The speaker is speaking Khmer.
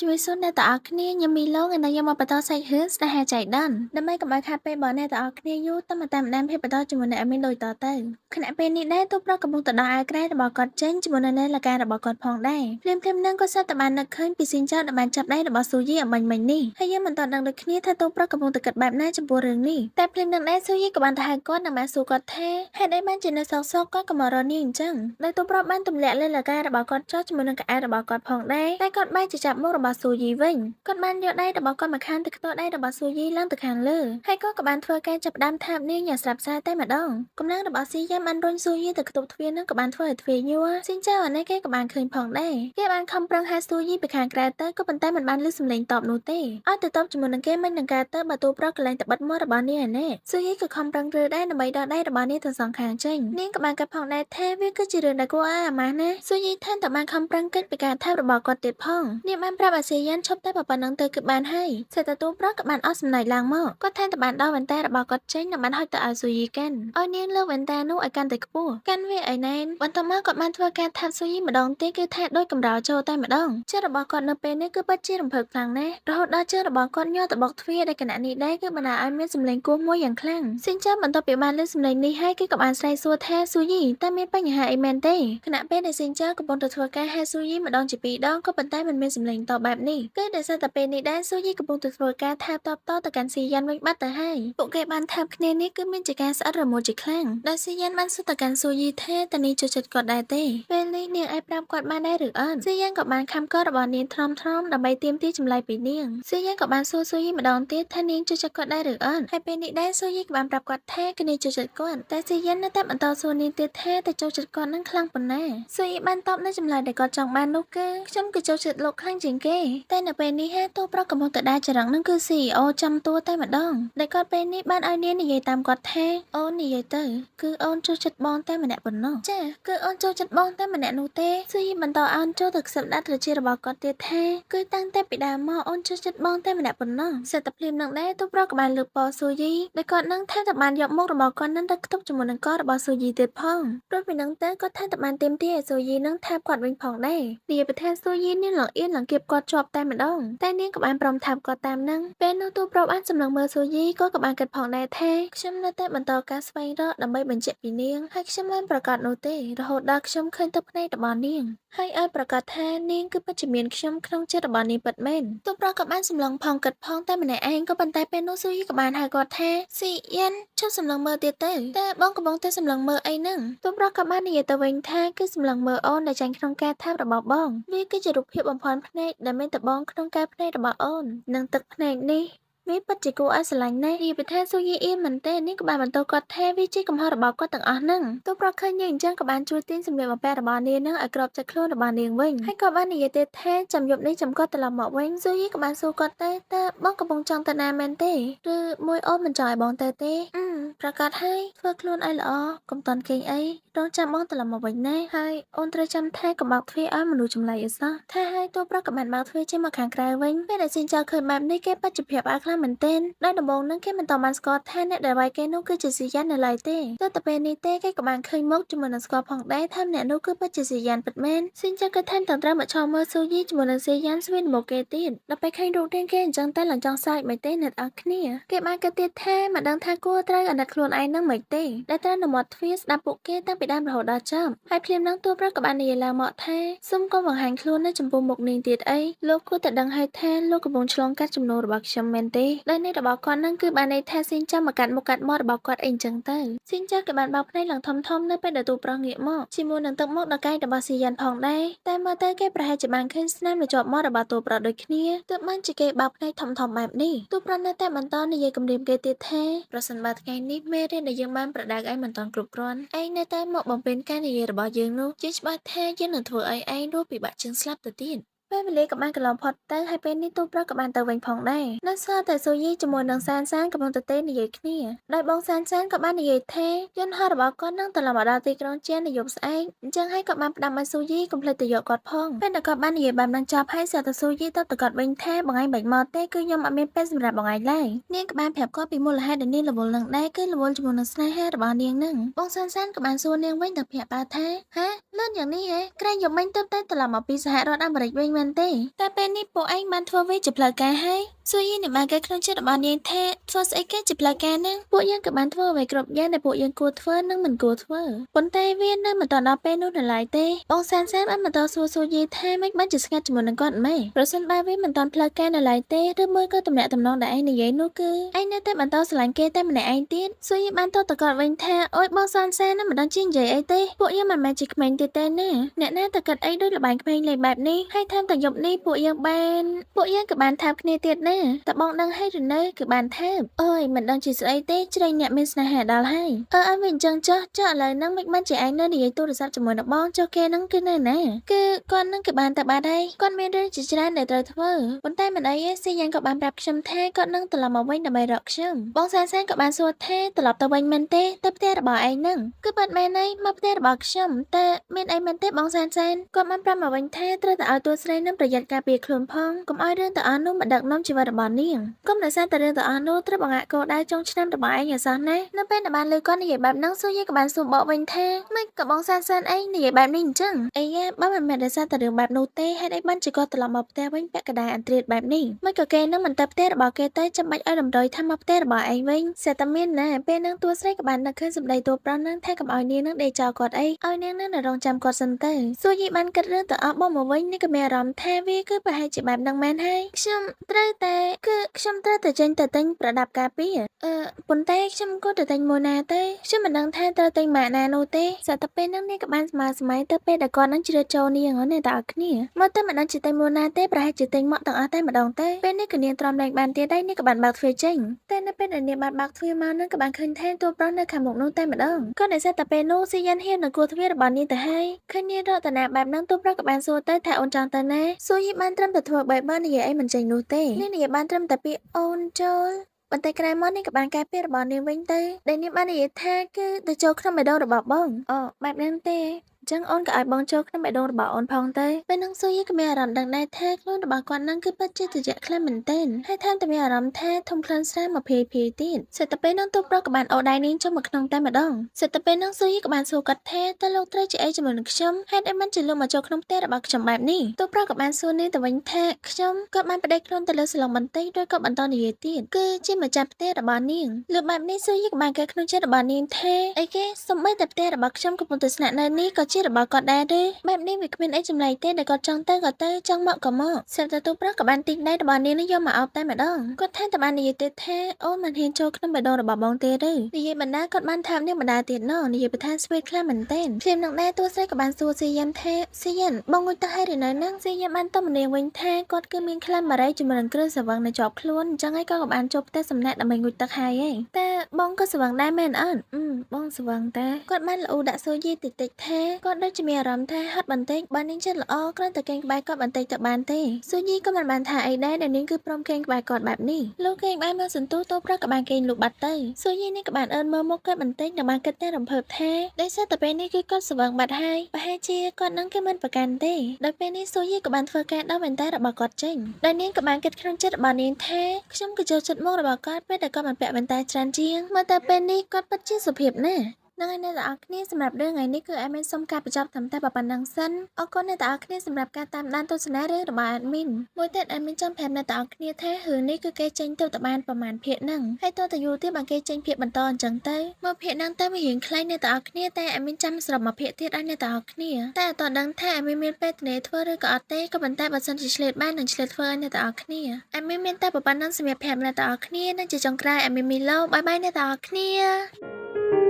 ជួយសួរអ្នកទាំងអស់គ្នាខ្ញុំមីឡូថ្ងៃនេះខ្ញុំមកបន្តសាច់រឿងស្នេហាចៃដន្យដើម្បីកុំឲ្យខាតពេលរបស់អ្នកទាំងអស់គ្នាយូរតាមដានភាពបន្តជាមួយអ្នកមានដូចតទៅខណៈពេលនេះដែរទូប្រុសកំពុងទៅដោះអាវក្រែរបស់គាត់ចេញជាមួយនៅនាឡិការបស់គាត់ផងដែរភ្លាមនឹងក៏ស្រាប់តែបាននឹកឃើញពីស៊ីនចៅដែលបានចាប់ដៃរបស់ស៊ូយីអំបញ្ញមិញនេះហើយយើងមិនទាន់ដឹងដូចគ្នាថាទូប្រុសកំពុងតែគិតបែបណាចំពោះរឿងនេះតែភ្លាមនឹងដែរស៊ូយីក៏បានទៅហៅគាត់និងបានសួរគាត់ថាហេតុអីបានជានៅសោកគាត់ក៏មករកនាងអញ្ចឹងដោយទូប្រុសបានទម្លាក់នាឡិការបស់គាត់ចុះជាមួយនឹងកៅអៅរបស់គាត់ផងដែរតែគាត់បែរជាចាប់មុខរបស់ស៊ូយីវិញគាត់បានយកដៃរបស់គាត់មកខាងទៅខ្ទាស់ដៃរបស់ស៊ូយីឡើងទៅខាងលើហើយគាត់ក៏បានធ្វើការចាប់ផ្ដើមថាបនាងយ៉ាងស្រាប់សារតែម្ដងកម្លាំងរបស់ស៊ីយ៉ាំបានរុញស៊ូយីទៅខ្ទប់ទ្វារនឹងក៏បានធ្វើឲ្យទ្វារញ័រស៊ីនចៅអានេះគេក៏បានឃើញផងដែរគេបានខំប្រឹងហៅស៊ូយីពីខាងក្រៅទៅក៏ប៉ុន្តែមិនបានឮសំឡេងតបនោះទេឲ្យទៅតបជាមួយនឹងគេមិននឹងការទៅបើទូប្រុសកន្លែងទៅបិទមាត់របស់នាងឯនេះស៊ូយីក៏ខំប្រឹងរើដែរដើម្បីដកដៃរបស់នាងទាំងសងខាងចេញនាងក៏បានកាត់ផងដែរថាវាគឺជារឿងដែលគួរឲ្យអាម៉ាស់ណាស៊ូយីថែមទាំងបានខំប្រឹងគិតពីការថែបរបស់គាត់ទៀតផងនាងបានប្រាប់អាស៊ីយ៉ានឈប់តែប៉ុណ្ណឹងទៅគឺបានហើយសេតទូប្រុសក៏បានអស់សំណើចឡើងមកគាត់ថែមទាំងបានដោះវ៉ែនតារបស់គាត់ចេញនិងបានហុចទៅឲ្យស៊ូយីកាន់ឲ្យនាងលើកវ៉ែនតានោះឲ្យកាន់តែខ្ពស់កាន់វាឲ្យណែនបន្ទាប់មកគាត់បានធ្វើការថាបស៊ូយីម្ដងទៀតគឺថាដូចកម្រោចូលតែម្ដងចិត្តរបស់គាត់នៅពេលនេះគឺពិតជារំភើបខ្លាំងណាស់រហូតដល់ជើងរបស់គាត់ញ័រទៅបុកទ្វារដែលគណៈនេះដែរគឺបណ្ដាលឲ្យមានសំឡេងគោះមួយយ៉ាងខ្លាំងស៊ីនចាំបន្ទាប់ពីបានលើសំឡេងនេះហើយគឺក៏បានស្រែកសួរថាស៊ូយីតើមានបញ្ហាអីមែនទេខណៈពេលដែលស៊ីនចាំកំពុងទៅធ្វើការហៅស៊ូយីម្ដងជាពីរដងក៏ប៉ុន្តែមិនមានសំឡេងតបបែបនេះគឺដោយសារតែពេលនេះដែរស៊ូយីកំពុងទៅធ្វើការថាបតបតទៅកាន់ស៊ីយ៉ានវិញបាត់ទៅហើយពួកគេបានថាបគ្នានេះគឺមានជាការស្អិតរមួលជាខ្លាំងដោយស៊ីយ៉ានបានសួរទៅកាន់ស៊ូយីថាតើនាងចូលចិត្តគាត់ដែរទេពេលនេះនាងអាចប្រាប់គាត់បានដែរឬអត់ស៊ីយ៉ានក៏បានខំករបស់នាងថ្នមដើម្បីទាមទារចម្លើយពីនាងស៊ីយ៉ានក៏បានសួរស៊ូយីម្ដងទៀតថានាងចូលចិត្តគាត់ដែរឬអត់ហើយពេលនេះដែរស៊ូយីក៏បានប្រាប់គាត់ថាគឺនាងចូលចិត្តគាត់តែស៊ីយ៉ាននៅតែបន្តសួរនាងទៀតថាតើចូលចិត្តគាត់នឹងខ្លាំងប៉ុណ្ណាស៊ូយីបានតបនៅចម្លើយដែលគាត់ចង់បាននោះគឺខ្ញុំគឺចូលចិត្តលោកខ្លាំងជាងគេតែនៅពេលនេះហាទូប្រុសកំពុងតែដើរចរន្តនឹងគឺ CEO ចាំតួតែម្ដងដែលគាត់ពេលនេះបានឲ្យនាងនិយាយតាមគាត់ថាអូននិយាយទៅគឺអូនចូលចិត្តបងតែម្នាក់ប៉ុណ្ណោះចាគឺអូនចូលចិត្តបងតែម្នាក់នោះទេស៊ូយីបន្តអោនចូលទៅខ្សឹបដាក់ត្រចៀករបស់គាត់ទៀតថាគឺតាំងតែពីដើមមកអូនចូលចិត្តបងតែម្នាក់ប៉ុណ្ណោះសិតតែភ្លាមនឹងដែរទូប្រុសក៏បានលើកពណ៌ស៊ូយីដែលគាត់នឹងថែមតែបានយកមុខរបស់គាត់នឹងទៅខ្ទប់ជាមួយនឹងករបស់ស៊ូយីទៀតផងរួចពីនឹងទៅគាត់ថែមតែបានទាមទារឲ្យស៊ូយីនឹងថែបគាត់វិញផងដែរនិយាយពីថាស៊ូយីនាងលងអៀនលងគៀបគាត់ជាប់តែម្ដងតែនាងក៏បានព្រមថែបគាត់តាមនឹងពេលនោះទូប្រុសបានសម្លឹងមើលស៊ូយីក៏បានគិតផងដែរថាខ្ញុំនៅតែបន្តការស្វែងរកដើម្បីបញ្ជាក់ពីនាងហើយខ្ញុំមិនប្រកាសនោះទេរហូតដល់ខ្ញុំឃើញទឹកភ្នែករបស់នាងហើយឲ្យប្រកាសថានាងគឺពិតជាមានខ្ញុំក្នុងចិត្តរបស់នាងពិតមែនទូប្រុសក៏បានសម្លឹងផងគិតផងតែម្នាក់ឯងក៏ប៉ុន្តែពេលនោះស៊ូយីក៏បានហៅគាត់ថាស៊ីយ៉ានឈប់សម្លឹងមើលទៀតទៅតែបងកំពុងតែសម្លឹងមើលអីហ្នឹងទូប្រុសក៏បាននិយាយទៅវិញថាគឺសម្លឹងមើលអូនដែលចាញ់ក្នុងការថែបរបស់បងវាគឺជារូបភាពបំផន់ភ្នែកដែលមានតែបងក្នុងការភ្នែករបស់អូននិងទឹកភ្នែកនេះវាពិតជាគួរឲ្យស្រឡាញ់ណាស់និយាយពីថាស៊ូយីអៀនមែនទេនេះក៏បានបន្តគាត់ថាវាជាកំហុសរបស់គាត់ទាំងអស់ហ្នឹងទោះប្រឃើញនាងអញ្ចឹងក៏បានជួយទាញសម្លៀកបំពាក់របស់នាងនឹងឲ្យគ្របចិត្តខ្លួនរបស់នាងវិញហើយក៏បាននិយាយទៀតថាចាំយប់នេះចាំគាត់ត្រឡប់មកវិញស៊ូយីក៏បានសួរគាត់ទៅតើបងកំពុងចង់ទៅណាមែនទេឬមួយអូនមិនចង់ឲ្យបងទៅទេប្រកាសហើយធ្វើខ្លួនឲ្យល្អកុំតន់គេងអីរងចាំបងត្រឡប់មកវិញណាហើយអូនត្រូវចាំថាកុំបើកទ្វារឲ្យមនុស្សចម្លែកអីសោះថាហើយទោះប្រក៏បានបើកទ្វារចេញមកខាងក្រៅវិញពេលដែលស៊ីនចៅឃើញបែបនេះគេបច្ចុប្បន្នខ្លាំងមែនទែនដោយដំបូងនឹងគេមិនតបានស្គាល់ថាអ្នកដែលវាយគេនោះគឺជាស៊ីយ៉ាននៅឡើយទេទើបតែពេលនេះទេគេក៏បានឃើញមុខជាមួយនឹងស្គាល់ផងដែរថាអ្នកនោះគឺពិតជាស៊ីយ៉ានពិតមែនស៊ីនចៅក៏ថែមទាំងត្រូវមកឈរមើលស៊ូយីជាមួយនឹងស៊ីយ៉ានស្វីនមកគេទៀតដល់ពេលឃើញរូបរាងគេអញ្ចឹងតែឡើងចង់សើចមិនទេអ្នកនរគ្នាគេបានគិតទៀតថាមិនដឹងថាគួរត្រូវអាណិតខ្លួនឯងនឹងមិនទេដែលត្រូវនៅមាត់ទ្វារស្ដាប់ពួកគេតាំងពីដើមរហូតដល់ចប់ហើយភ្លាមនឹងទូប្រុសក៏បាននិយាយឡើងមកថាសុំកុំបង្ហាញខ្លួននៅចំពោះមុខនាងទៀតអីលោកគួរតែដឹងហើយថាលោកកំពុងឆ្លងកាត់ចំណូលរបស់ខ្ញុំមែនទេដែលនេះរបស់គាត់នឹងគឺបានន័យថាស៊ីនចាំមកកាត់មុខកាត់មាត់របស់គាត់អីចឹងទៅស៊ីនចាំក៏បានបោកភ្នែកឡើងធំនៅពេលដែលទូប្រុសងាកមកជាមួយនឹងទឹកមុខដ៏កាយរបស់ស៊ីយ៉ានផងដែរតែមើលទៅគេប្រហែលជាបានឃើញស្នាមនៅជាប់មាត់របស់ទូប្រុសដូចគ្នាទើបបានជាគេបោកភ្នែកធំបែបនេះទូប្រុសនៅតែបន្តនិយាយគំរាមគេទៀតថាប្រសិនបើថ្ងៃនេះមេរៀនដែលយើងបានប្រដៅឯងមិនទាន់គ្រប់គ្រាន់ឯងនៅតែមកបំពេញការនិយាយរបស់យើងនោះជាច្បាស់ថាយើងនឹងធ្វើឲ្យឯងរស់ពិបាកជាងស្លាប់ទៅទៀតពេលវេលាក៏បានកន្លងផុតទៅហើយពេលនេះទូប្រុសក៏បានទៅវិញផងដែរនៅសល់តែស៊ូយីជាមួយនឹងសានកំពុងទៅនិយាយគ្នាដោយបងសានក៏បាននិយាយថាយន្តហោះរបស់គាត់នឹងត្រឡប់មកដល់ទីក្រុងជានៅយប់ស្អែកអញ្ចឹងហើយក៏បានផ្ដាំឲ្យស៊ូយីកុំភ្លេចទៅយកគាត់ផងពេលដែលគាត់បាននិយាយបែបហ្នឹងចប់ហើយសល់តែស៊ូយីតបទៅគាត់វិញថាបងឯងបាច់មកទេគឺខ្ញុំអត់មានពេលសម្រាប់បងឯងឡើយនាងក៏បានប្រាប់គាត់ពីមូលហេតុដែលនាងរវល់នឹងដែរគឺរវល់ជាមួយនឹងស្នេហារបស់នាងនឹងបងសានក៏បានសួរនាងវិញទៅភ្ញាក់ផ្អើលថាហាលឿនយ៉ាងនេះហ៎ក្រែងយប់មិញទៅតែត្រឡប់មកពីសហរដ្ឋអាមេរិកវិញមែន មែនតែពេលនេះពួកឯងបានធ្វើវាជាផ្លូវការហើយសួរយីអ្នកបានគេក្នុងចិត្តរបស់នាងថាធ្វើស្អីគេជាផ្លូវការហ្នឹងពួកយើងក៏បានធ្វើអ្វីគ្រប់យ៉ាងដែលពួកយើងគួរធ្វើនិងមិនគួរធ្វើប៉ុន្តែវានៅមិនទាន់ដល់ពេលនោះនៅឡើយទេបងសានបានបន្តសួរយីថាមិនបានជាស្ងាត់ជាមួយនឹងគាត់ម៉េចប្រសិនបើវាមិនទាន់ផ្លូវការនៅឡើយទេឬមួយក៏តំណែងដែលឯងនិយាយនោះគឺឯងនៅតែបន្តស្រឡាញ់គេតែម្នាក់ឯងទៀតសួរយីបានតតគាត់វិញថាអូយបងសាននឹងមិនដឹងជានិយាយអីទេពួកយើងមិនមែនជាក្មេងទៀតទេណាអ្នកណាតែគិតអីដូចល្បែងក្មេងលេងបែបនេះហើយថែមទាំងយប់នេះពួកយើងក៏បានថាបគ្នាទៀតណាតើបងដឹងហើយឬនៅគឺបានថាបអូយមិនដឹងជាស្អីទេជ្រែងអ្នកមានស្នេហាដល់ហើយអើវាអញ្ចឹងចុះឥឡូវហ្នឹងមិនបានជាឯងនៅនិយាយទូរស័ព្ទជាមួយនឹងបងចុះគេហ្នឹងគឺនៅណាគឺគាត់ហ្នឹងគឺបានទៅបាត់ហើយគាត់មានរឿងជាច្រើនដែលត្រូវធ្វើប៉ុន្តែមិនអីទេសៀយ៉ាងក៏បានប្រាប់ខ្ញុំថាគាត់នឹងត្រឡប់មកវិញដើម្បីរកខ្ញុំបងសានក៏បានសួរថាត្រឡប់ទៅវិញមែនទេទៅផ្ទះរបស់ឯងហ្នឹងគឺពិតមែនហើយមកផ្ទះរបស់ខ្ញុំតែមានអីមែនទេបងសានគាត់បានប្រាប់មកវិញថាត្រូវតែឲ្យតួស្រីនឹងប្រយ័ត្នការពារខ្លួនផងកុំឲ្យរឿងទាំងអស់នោះមកដឹកនាំជីវិតរបស់នាងកុំដោយសារតែរឿងទាំងអស់នោះត្រូវបង្ហាក់គោលដៅចុងឆ្នាំរបស់ឯងឲ្យសោះណានៅពេលដែលបានលើគាត់និយាយបែបហ្នឹងសួរយាយក៏បានសួរបកវិញថាមិនក៏បងសានឯងនិយាយបែបនេះអញ្ចឹងអីយ៉ាបើមិនមែនដោយសារតែរឿងបែបនោះទេហេតុអីបានជាគាត់ត្រឡប់មកផ្ទះវិញពាក់កណ្ដាលអន្ត្រាតបែបនេះមិនក៏គេនឹងមិនទៅផ្ទះរបស់គេទៅចាំបាច់ឲ្យតម្រុយថាមកផ្ទះរបស់ឯងវិញសេះតែមានណាពេលហ្នឹងតួស្រីក៏បាននឹកឃើញសម្ដីតួប្រុសហ្នឹងថាកុំឲ្យនាងនឹងដេកចោលគាត់អីឲ្យនាងនឹងរងចាំគាត់សិនទៅសួរយាយបានគិតរឿងទាំងអស់បងមកវិញនេះក៏មានអារម្មណ៍ថាវាគឺប្រហែលជាបែបហ្នឹងមែនហើយខ្ញុំត្រូវតែចេញទៅទិញប្រដាប់ការពារប៉ុន្តែខ្ញុំក៏ទៅទិញមួយណាទៅខ្ញុំមិនដឹងថាត្រូវទិញម៉ាកណានោះទេសតែពេលហ្នឹងនាងក៏បានស្មើសម័យទៅពេលដែលគាត់នឹងជ្រៀតចូលនាងហ្នឹងតែឲ្យគ្នាមកតែមិនដឹងជាទិញមួយណាទេប្រហែលជាទិញមកទាំងអស់តែម្ដងទៅពេលនេះក៏នាងទ្រាំលែងបានទៀតហើយនាងក៏បានបើកទ្វារចេញតែនៅពេលដែលនាងបានបើកទ្វារមកហ្នឹងក៏បានឃើញថាតួប្រុសនៅខាងមុខនោះតែម្ដងក៏ដោយសារតែពេលនោះស៊ីយ៉ានហ៊ាននឹងគោះទ្វាររបស់នាងទៅហើយឃើញនាងរកតាណាបែបហ្នឹងតួប្រុសក៏បានសួរទៅថាអូនចង់ទៅណាសួរយីបានត្រឹមតែធ្វើបែបបើនិយាយអីមិនចេញនោះទេនាងនិយាយបានត្រឹមតែពាក្យអូនចូលបន្តែក្រោយមកនាងក៏បានការពាររបស់នាងវិញទៅដែលនាងបាននិយាយថាគឺទៅចូលក្នុងបេះដូងរបស់បងអូបែបហ្នឹងទេចឹងអូនក៏ឲ្យបងចូលក្នុងបេះដូងរបស់អូនផងទៅពេលហ្នឹងស៊ូយីក៏មានអារម្មណ៍ដឹងដែរថាខ្លួនរបស់គាត់ហ្នឹងគឺពិតជាត្រជាក់ខ្លាំងមែនទែនហើយថែមទាំងមានអារម្មណ៍ថាធំក្លិនស្រាលមកភាយទៀតសេតតែពេលហ្នឹងទូប្រុសក៏បានអូដៃនាងចូលមកក្នុងតែម្ដងសេតតែពេលហ្នឹងស៊ូយីក៏បានសួរគាត់ថាតើលោកត្រូវជាអីជាមួយនឹងខ្ញុំហេតុអីមិនជាលោកមកចូលក្នុងផ្ទះរបស់ខ្ញុំបែបនេះទូប្រុសក៏បានសួរនាងទៅវិញថាខ្ញុំគាត់បានប្តេជ្ញាខ្លួនទៅលើស្លឹកបន្តិចដោយក៏បន្តនិយាយទៀតគឺជាម្ចាស់ផ្ទះរបស់នាងលើបែបនេះស៊ូយីក៏បានកើតក្នុងចិត្តរបស់នាងថាអីគេសំបីតែផ្ទះរបស់ខ្ញុំកំពុងតែស្នាក់នៅនេះក៏ជារបស់គាត់ដែរទេបែបនេះវាគ្មានអីចម្លែកទេដែលគាត់ចង់ទៅក៏ទៅចង់មកក៏មកស្រាប់តែទូប្រុសក៏បានទីកដៃរបស់នាងនឹងយកមកអោបតែម្ដងគាត់ថាតែបាននិយាយទៀតថាអូនមិនហ៊ានចូលក្នុងបេះដូងរបស់បងទេឬនិយាយបណ្ដាគាត់បានថានាងបណ្ដាទៀតណោះនិយាយបន្ថែមស្វេតខ្លាំងមែនទែនភ្លាមនឹងដែរតួស្រីក៏បានសួរស៊ីយ៉ានថាស៊ីយ៉ានបងងុយទៅហើយឬនៅហ្នឹងស៊ីយ៉ានបានតបនាងវិញថាគាត់គឺមានខ្លាំងបារីជាមួយនឹងគ្រឿងស្រវឹងនៅជាប់ខ្លួនអញ្ចឹងហើយក៏បានចូលផ្ទះសំណាក់ដើម្បីងុយទឹកហើយឯងតែបងក៏ស្រវឹងដែរមែនអត់បងស្រវឹងតែគាត់បានល្អូដាក់ស៊ូយីតិចថាគាត់ដូចជាមានអារម្មណ៍ថាហត់បន្តិចបើនាងចិត្តល្អគ្រាន់តែកេងក្បែរគាត់បន្តិចទៅបានទេស៊ូយីក៏មិនបានថាអីដែរដែលនាងគឺព្រមកេងក្បែរគាត់បែបនេះលោកកេងបានមកសន្ទុះតូប្រុសក៏បានកេងលុបបាត់ទៅស៊ូយីនេះក៏បានអើនមើលមុខគាត់បន្តិចនិងបានគិតតែរំភើបថាដោយសារតែពេលនេះគឺគាត់ស្រវឹងបាត់ហើយប្រហែលជាគាត់នឹងគឺមិនប្រកាន់ទេដោយពេលនេះស៊ូយីក៏បានធ្វើការដោះវ៉ែនតារបស់គាត់ចេញដោយនាងក៏បានគិតក្នុងចិត្តរបស់នាងថាខ្ញុំក៏ចូលចិត្តមុខរបស់គាត់ពេលដែលគាត់បានពាក់វ៉ែនតាច្រើនជាងមើលតែពេលនេះគាត់ពិតជាសុភាពណាស់នឹងឲ្យអ្នកទាំងអស់គ្នាសម្រាប់រឿងថ្ងៃនេះគឺadminសូមការបញ្ចប់ត្រឹមតែប៉ុណ្ណឹងសិនអរគុណអ្នកទាំងអស់គ្នាសម្រាប់ការតាមដានទស្សនារឿងរបស់ admin មួយទៀត admin ចង់ប្រាប់អ្នកទាំងអស់គ្នាថារឿងនេះគឺគេចេញទៅបានប្រហែលភាគហ្នឹងហើយតើទៅយូរទៀតបើគេចេញភាគបន្តអញ្ចឹងទៅមកភាគហ្នឹងទៅវារៀងខ្លីអ្នកទាំងអស់គ្នាតែ admin ចាំសរុបមកភាគទៀតឲ្យអ្នកទាំងអស់គ្នាតែអត់ដឹងថា admin មានពេលទំនេរធ្វើឬក៏អត់ទេក៏ប៉ុន្តែបើសិនជាឆ្លៀតបាននឹងឆ្លៀតធ្វើឲ្យអ្នកទាំងអស់គ្នា admin មានតែប៉ុណ្ណឹងសម្រាប់ប្រាប់អ្នកទាំងអស់គ្នានិងជាចុងក្រោយ admin មីឡូបាយបាយអ្នកទាំងអស់គ្នា